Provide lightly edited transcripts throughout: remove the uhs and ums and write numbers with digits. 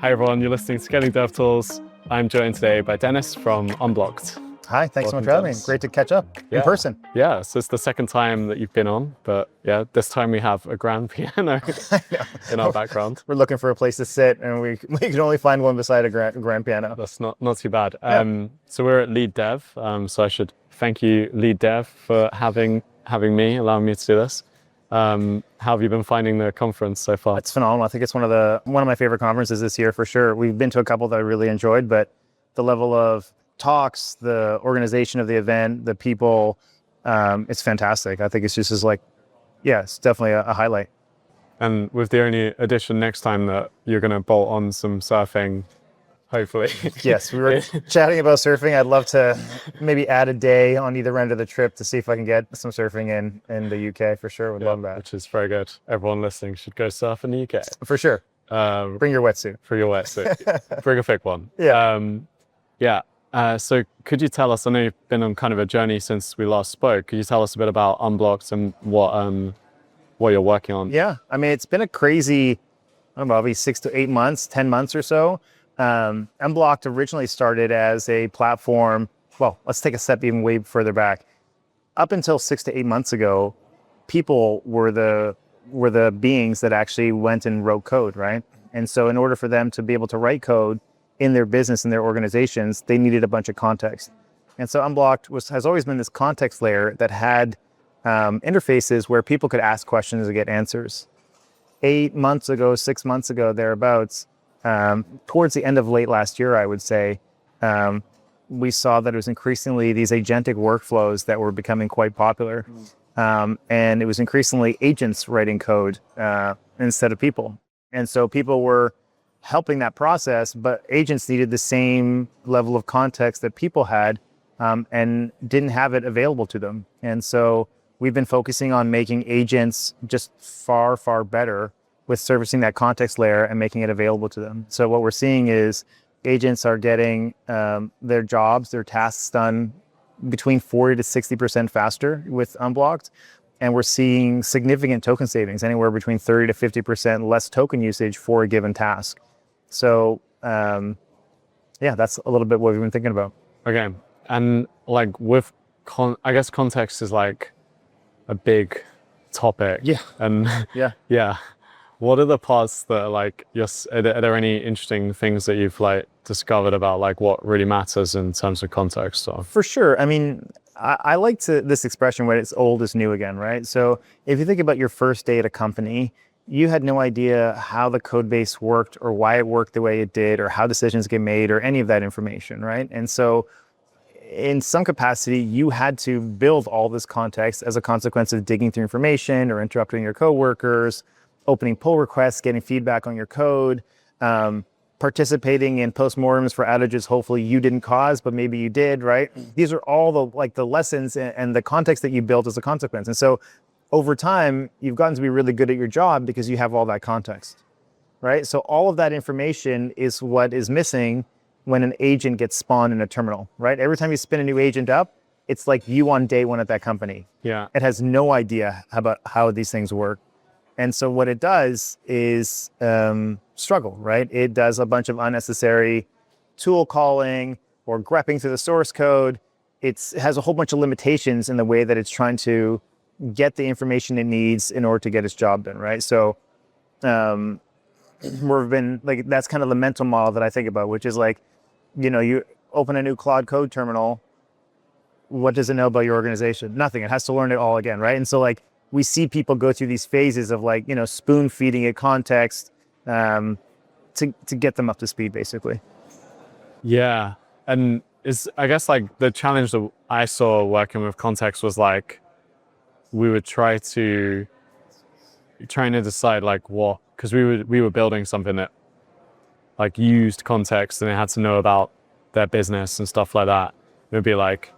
Hi everyone, you're listening to Scaling Dev Tools. I'm joined today by Dennis from Unblocked. Hi, thanks so much for having me. Great to catch up in person. Yeah, so it's the second time that you've been on, but yeah, this time we have a grand piano in our background. We're looking for a place to sit, and we can only find one beside a grand piano. That's not too bad. So we're at LeadDev, so I should thank you, LeadDev, for having me, allowing me to do this. How have you been finding the conference so far? It's phenomenal. I think it's one of my favorite conferences this year for sure. We've been to a couple that I really enjoyed, but the level of talks, the organization of the event, the people, it's fantastic. I think it's just it's definitely a highlight. And with the only addition next time that you're going to bolt on some surfing, hopefully. Yes, we were chatting about surfing. I'd love to maybe add a day on either end of the trip to see if I can get some surfing in the UK for sure. Would love that. Which is very good. Everyone listening should go surf in the UK. For sure. Bring your wetsuit. For your wetsuit. Bring a thick one. Yeah. So could you tell us, I know you've been on kind of a journey since we last spoke. Could you tell us a bit about Unblocked and what you're working on? Yeah, I mean, it's been a crazy, I don't know, probably 6 to 8 months, 10 months or so. Unblocked originally started as a platform. Well, let's take a step even way further back. Up until 6 to 8 months ago, people were the beings that actually went and wrote code, right? And so in order for them to be able to write code in their business and their organizations, they needed a bunch of context. And so Unblocked has always been this context layer that had interfaces where people could ask questions and get answers. 8 months ago, 6 months ago, thereabouts, towards the end of late last year, I would say, we saw that it was increasingly these agentic workflows that were becoming quite popular. And it was increasingly agents writing code instead of people. And so people were helping that process, but agents needed the same level of context that people had and didn't have it available to them. And so we've been focusing on making agents just far, far better with servicing that context layer and making it available to them. So what we're seeing is agents are getting their jobs, their tasks done between 40 to 60% faster with Unblocked. And we're seeing significant token savings, anywhere between 30 to 50% less token usage for a given task. So that's a little bit what we've been thinking about. Okay. And like with, I guess context is like a big topic. Yeah. And yeah. What are the parts that are like, are there any interesting things that you've like discovered about like what really matters in terms of context? Or? For sure. I mean, I like this expression when it's old is new again, right? So if you think about your first day at a company, you had no idea how the code base worked or why it worked the way it did or how decisions get made or any of that information, right? And so in some capacity, you had to build all this context as a consequence of digging through information or interrupting your coworkers, opening pull requests, getting feedback on your code, participating in postmortems for outages hopefully you didn't cause, but maybe you did, right? These are all the lessons and the context that you built as a consequence. And so over time, you've gotten to be really good at your job because you have all that context, right? So all of that information is what is missing when an agent gets spawned in a terminal, right? Every time you spin a new agent up, it's like you on day one at that company. Yeah. It has no idea about how these things work. And so what it does is struggle, right? It does a bunch of unnecessary tool calling or grepping through the source code. It has a whole bunch of limitations in the way that it's trying to get the information it needs in order to get its job done, right? So we've been like, that's kind of the mental model that I think about, which is like, you open a new Claude Code terminal. What does it know about your organization? Nothing. It has to learn it all again, right? And so like, we see people go through these phases of like, spoon feeding it context to get them up to speed, basically. Yeah. And I guess like the challenge that I saw working with context was like, we would trying to decide like what, because we were building something that like used context and it had to know about their business and stuff like that. It would be like,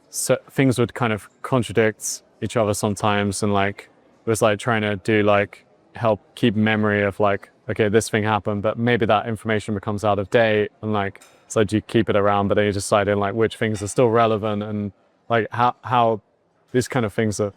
so things would kind of contradict each other sometimes, and like it was like trying to do like help keep memory of like, okay, this thing happened, but maybe that information becomes out of date, and like so do you keep it around, but then you decide in like which things are still relevant, and like how these kind of things are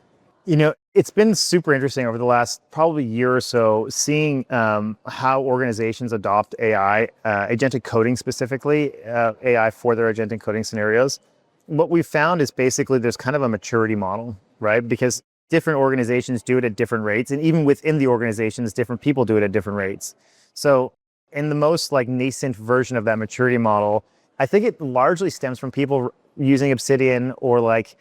It's been super interesting over the last probably year or so, seeing how organizations adopt AI, agentic coding specifically, AI for their agentic coding scenarios. What we've found is basically there's kind of a maturity model, right? Because different organizations do it at different rates, and even within the organizations, different people do it at different rates. So in the most like nascent version of that maturity model, I think it largely stems from people using Obsidian or like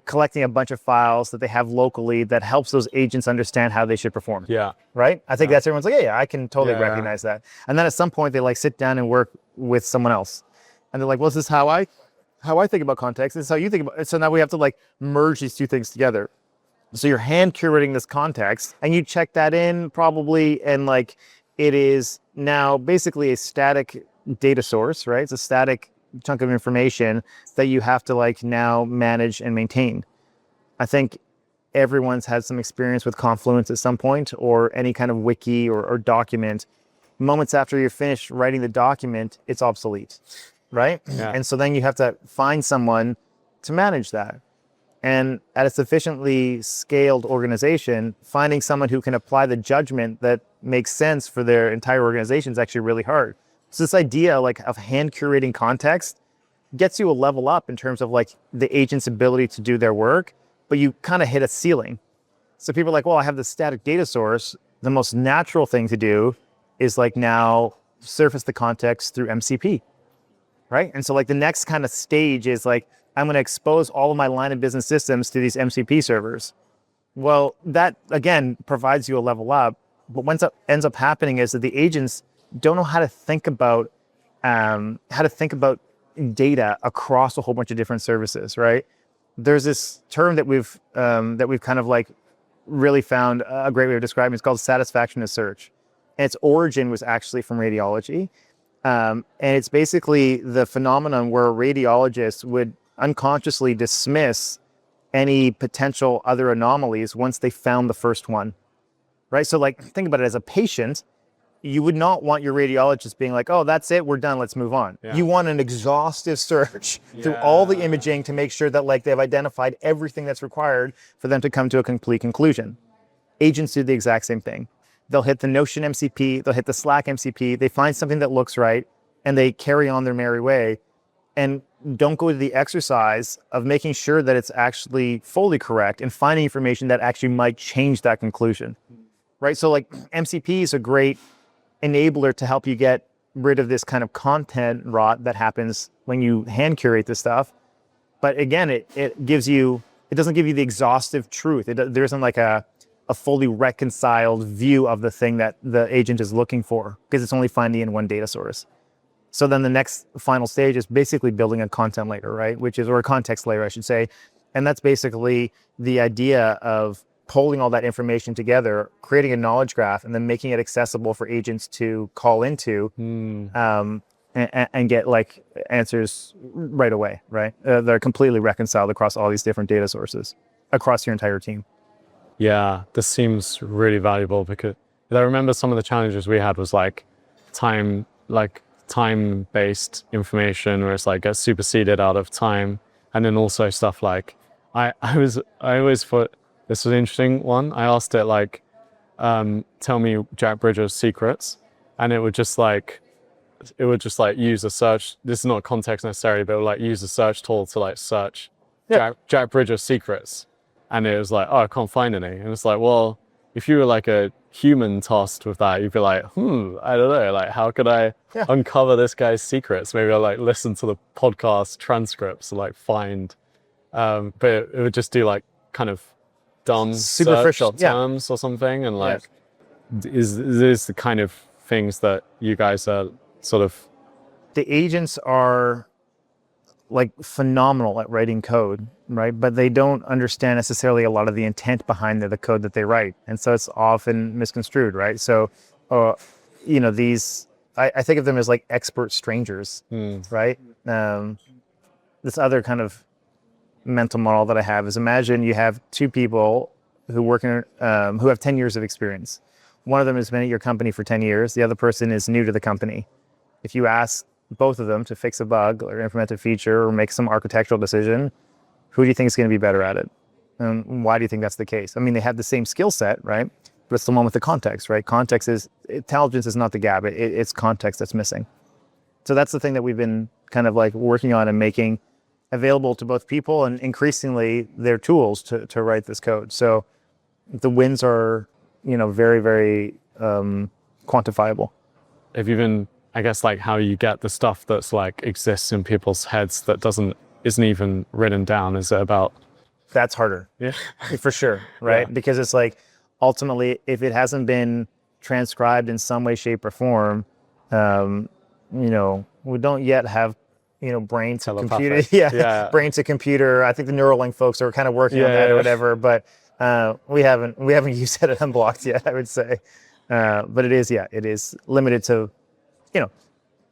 collecting a bunch of files that they have locally that helps those agents understand how they should perform. Yeah. Right? I think that's everyone's like, yeah, I can totally Yeah. recognize that. And then at some point they like sit down and work with someone else. And they're like, well, this is how I think about context. This is how you think about it. So now we have to like merge these two things together. So you're hand curating this context and you check that in probably, and like it is now basically a static data source, right? It's a static chunk of information that you have to like now manage and maintain. I think everyone's had some experience with Confluence at some point, or any kind of wiki or document. Moments after you're finished writing the document, it's obsolete, right? Yeah. And so then you have to find someone to manage that. And at a sufficiently scaled organization, finding someone who can apply the judgment that makes sense for their entire organization is actually really hard. So this idea like of hand curating context gets you a level up in terms of like the agent's ability to do their work, but you kind of hit a ceiling. So people are like, well, I have this static data source. The most natural thing to do is like now surface the context through MCP, right? And so like the next kind of stage is like, I'm going to expose all of my line of business systems to these MCP servers. Well, that again provides you a level up, but what ends up happening is that the agents don't know how to think about data across a whole bunch of different services, right? There's this term that we've kind of like really found a great way of describing it. It's called satisfaction of search. And its origin was actually from radiology. And it's basically the phenomenon where radiologists would unconsciously dismiss any potential other anomalies once they found the first one, right? So like, think about it as a patient, you would not want your radiologist being like, oh, that's it, we're done, let's move on. Yeah. You want an exhaustive search through all the imaging to make sure that like they've identified everything that's required for them to come to a complete conclusion. Agents do the exact same thing. They'll hit the Notion MCP, they'll hit the Slack MCP, they find something that looks right, and they carry on their merry way and don't go to the exercise of making sure that it's actually fully correct and finding information that actually might change that conclusion, right? So like MCP is a great enabler to help you get rid of this kind of content rot that happens when you hand curate this stuff. But again, it doesn't give you the exhaustive truth. There isn't like a fully reconciled view of the thing that the agent is looking for, because it's only finding in one data source. So then the next final stage is basically building a content layer, right? Or a context layer, I should say. And that's basically the idea of pulling all that information together, creating a knowledge graph, and then making it accessible for agents to call into and get like answers right away, right? They're completely reconciled across all these different data sources across your entire team. Yeah, this seems really valuable, because I remember some of the challenges we had was like time-based information where it's like gets superseded out of time. And then also stuff like, I always thought this was an interesting one. I asked it like, tell me Jack Bridger's secrets. And it would just like use a search. This is not context necessarily, but it would like use a search tool to like search Jack Bridger's secrets. And it was like, oh, I can't find any. And it's like, well, if you were like a human tasked with that, you'd be like, I don't know, like how could I uncover this guy's secrets? Maybe I'll like listen to the podcast transcripts and like find, but it would just do like kind of dumb Superficial terms or something. And like, is this the kind of things that you guys are sort of? The agents are like phenomenal at writing code, right? But they don't understand necessarily a lot of the intent behind the code that they write. And so it's often misconstrued, right? So, I think of them as like expert strangers, right? This other kind of mental model that I have is, imagine you have two people who have 10 years of experience. One of them has been at your company for 10 years. The other person is new to the company. If you ask both of them to fix a bug or implement a feature or make some architectural decision, who do you think is going to be better at it? Why do you think that's the case? I mean, they have the same skill set, right? But it's the one with the context, right? Intelligence is not the gap. It's context that's missing. So that's the thing that we've been kind of like working on and making available to both people and increasingly their tools to write this code. So the wins are, very, very quantifiable. Have you been, I guess, like how you get the stuff that's like exists in people's heads that isn't even written down? Is it about? That's harder. Yeah. For sure, right? Yeah. Because it's like, ultimately, if it hasn't been transcribed in some way, shape, or form, we don't yet have, brain to computer. Yeah. Brain to computer. I think the Neuralink folks are kind of working on that or whatever, but we haven't used it at Unblocked yet, I would say. But it is limited to,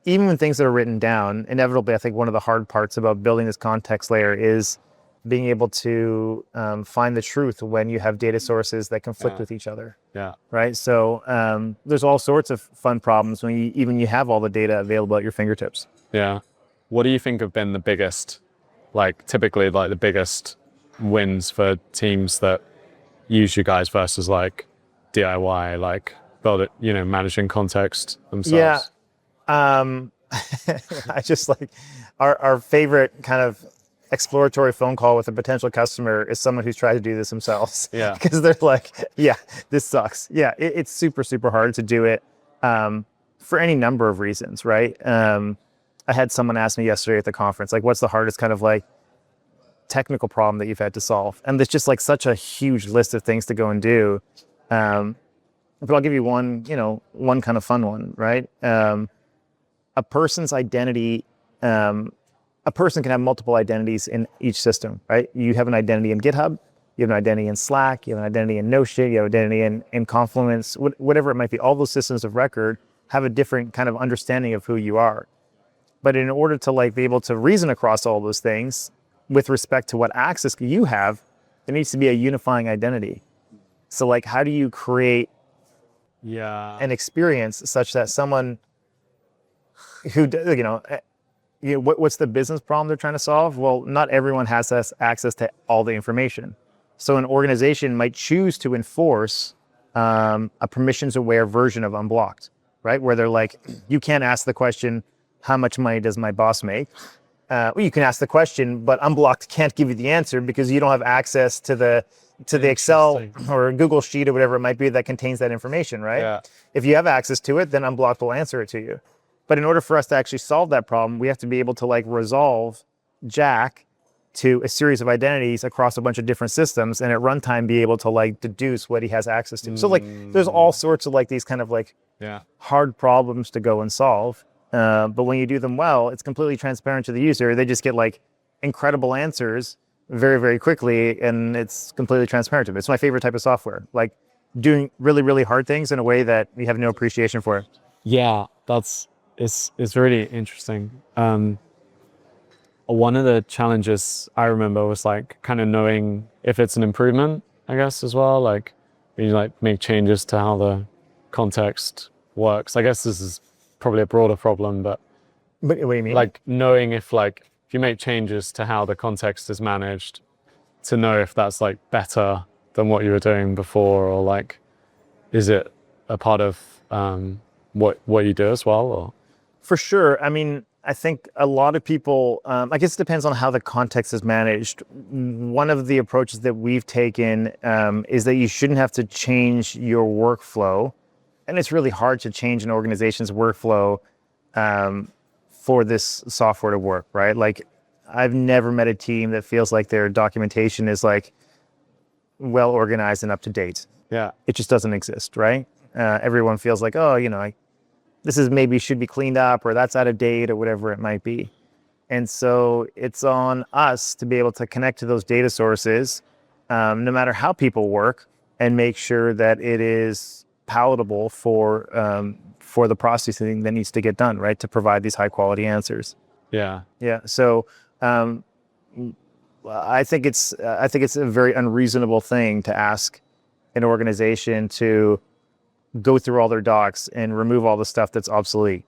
even when things that are written down, inevitably, I think one of the hard parts about building this context layer is being able to find the truth when you have data sources that conflict with each other. Yeah. Right. So there's all sorts of fun problems when you have all the data available at your fingertips. Yeah. What do you think have been the biggest, typically the biggest wins for teams that use you guys versus DIY, build it, managing context themselves? Yeah. I just our favorite kind of exploratory phone call with a potential customer is someone who's tried to do this themselves. Yeah. Because they're like, yeah, this sucks. Yeah, it's super, super hard to do it for any number of reasons, right? I had someone ask me yesterday at the conference, what's the hardest kind of technical problem that you've had to solve? And there's just such a huge list of things to go and do. But I'll give you one kind of fun one, right? A person's identity, a person can have multiple identities in each system, right? You have an identity in GitHub, you have an identity in Slack, you have an identity in Notion, you have an identity in Confluence, whatever it might be. All those systems of record have a different kind of understanding of who you are. But in order to be able to reason across all those things with respect to what access you have, there needs to be a unifying identity. So how do you create an experience such that someone who, what's the business problem they're trying to solve? Well, not everyone has access to all the information. So an organization might choose to enforce a permissions-aware version of Unblocked, right? Where they're like, you can't ask the question, how much money does my boss make? Well, you can ask the question, but Unblocked can't give you the answer because you don't have access to the Excel or Google sheet or whatever it might be that contains that information, right? Yeah. If you have access to it, then Unblocked will answer it to you. But in order for us to actually solve that problem, we have to be able to resolve Jack to a series of identities across a bunch of different systems, and at runtime be able to deduce what he has access to. So there's all sorts of these kind of hard problems to go and solve. But when you do them well, it's completely transparent to the user. They just get incredible answers very, very quickly, and it's completely transparent to them. It's my favorite type of software, doing really, really hard things in a way that we have no appreciation for. Yeah, it's really interesting. One of the challenges I remember was kind of knowing if it's an improvement, I guess, as well. When you make changes to how the context works. I guess this is probably a broader problem, but what do you mean? Knowing if you make changes to how the context is managed, to know if that's better than what you were doing before, or is it a part of what you do as well? Or? For sure. I mean, I think a lot of people, I guess it depends on how the context is managed. One of the approaches that we've taken is that you shouldn't have to change your workflow. And it's really hard to change an organization's workflow for this software to work, right? I've never met a team that feels like their documentation is well organized and up to date. Yeah. It just doesn't exist, right? Everyone feels this is maybe should be cleaned up, or that's out of date, or whatever it might be. And so it's on us to be able to connect to those data sources, no matter how people work, and make sure that it is palatable for the processing that needs to get done, right? To provide these high quality answers. Yeah. Yeah. So I think it's a very unreasonable thing to ask an organization to go through all their docs and remove all the stuff that's obsolete.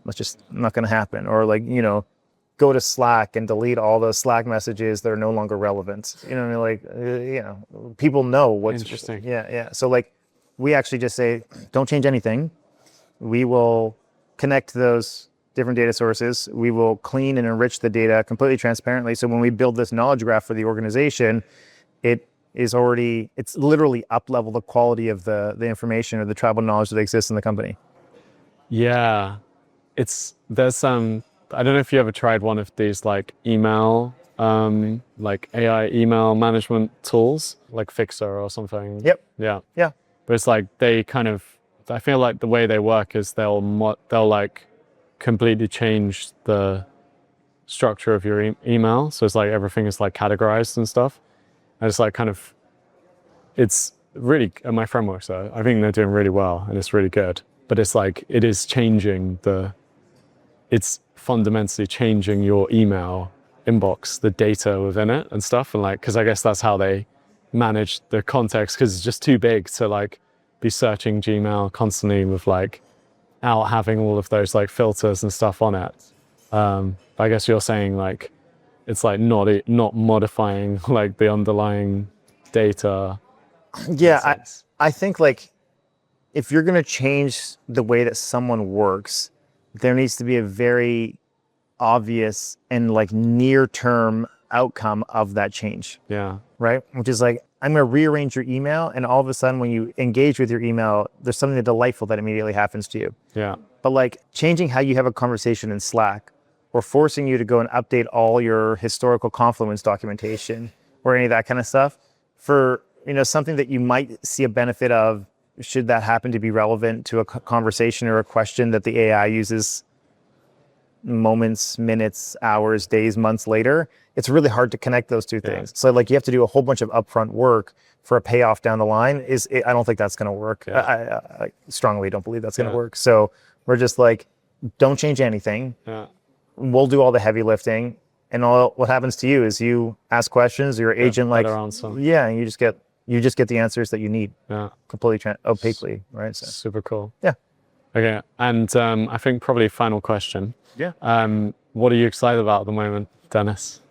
That's just not going to happen. Or go to Slack and delete all those Slack messages that are no longer relevant. You know what I mean? Like, people know what's Interesting. Yeah. So like, we actually just say, don't change anything. We will connect those different data sources. We will clean and enrich the data completely transparently. So when we build this knowledge graph for the organization, it's literally up level the quality of the information or the tribal knowledge that exists in the company. Yeah, there's some. I don't know if you ever tried one of these like email, like AI email management tools, like Fixer or something. Yep. Yeah. Yeah. But it's like they kind of. I feel like the way they work is they'll like completely change the structure of your email. So it's like everything is like categorized and stuff. And it's like kind of. It's really my friend works there. I think they're doing really well and it's really good. But it's like it is changing it's fundamentally changing your email inbox, the data within it and stuff. And like, because I guess that's how they manage the context, because it's just too big to like be searching Gmail constantly with like out having all of those like filters and stuff on it. I guess you're saying like it's like not modifying like the underlying data. Yeah, I think like if you're going to change the way that someone works, there needs to be a very obvious and like near term outcome of that change. Yeah. Right? Which is like, I'm going to rearrange your email, and all of a sudden when you engage with your email, there's something delightful that immediately happens to you. Yeah. But like changing how you have a conversation in Slack, or forcing you to go and update all your historical Confluence documentation or any of that kind of stuff for, something that you might see a benefit of, should that happen to be relevant to a conversation or a question that the AI uses moments, minutes, hours, days, months later, it's really hard to connect those two things. So like you have to do a whole bunch of upfront work for a payoff down the line. I don't think that's going to work. Yeah. I strongly don't believe that's going to work. So we're just like, don't change anything. Yeah. We'll do all the heavy lifting, and all what happens to you is you ask questions, your agent and you just get the answers that you need. Yeah. Completely opaquely, right? So. Super cool. Yeah. Okay. And I think probably final question. Yeah. What are you excited about at the moment, Dennis?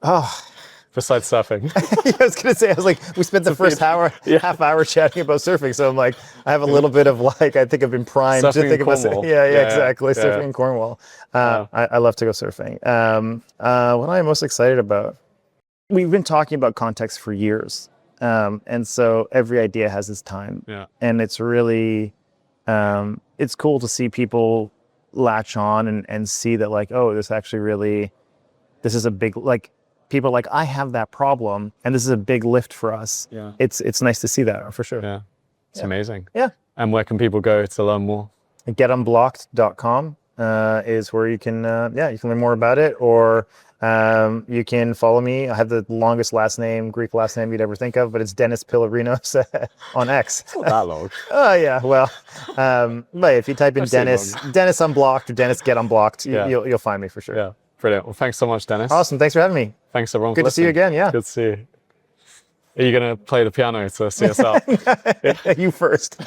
Oh, besides surfing. I was gonna say, we spent the first half hour chatting about surfing, so I'm like, I have a little bit of like, I think I've been primed surfing to think about Cornwall. Exactly. Surfing in Cornwall. I love to go surfing. What I'm most excited about, we've been talking about context for years, and so every idea has its time. Yeah. And it's really, it's cool to see people latch on and see that like, oh, this is a big, like, people are like, I have that problem, and this is a big lift for us. Yeah. It's nice to see that, for sure. Yeah. It's amazing. Yeah. And where can people go to learn more? GetUnblocked.com is where you can learn more about it, or you can follow me. I have the longest Greek last name you'd ever think of, but it's Dennis Pilarinos on X. It's not that long. Oh yeah, well, but if you type in Dennis Unblocked or Dennis Get Unblocked, you'll find me for sure. Yeah, brilliant. Well, thanks so much, Dennis. Awesome, thanks for having me. Thanks everyone. Good to see you again. Yeah. Good to see you. Are you gonna play the piano to see us out? You first.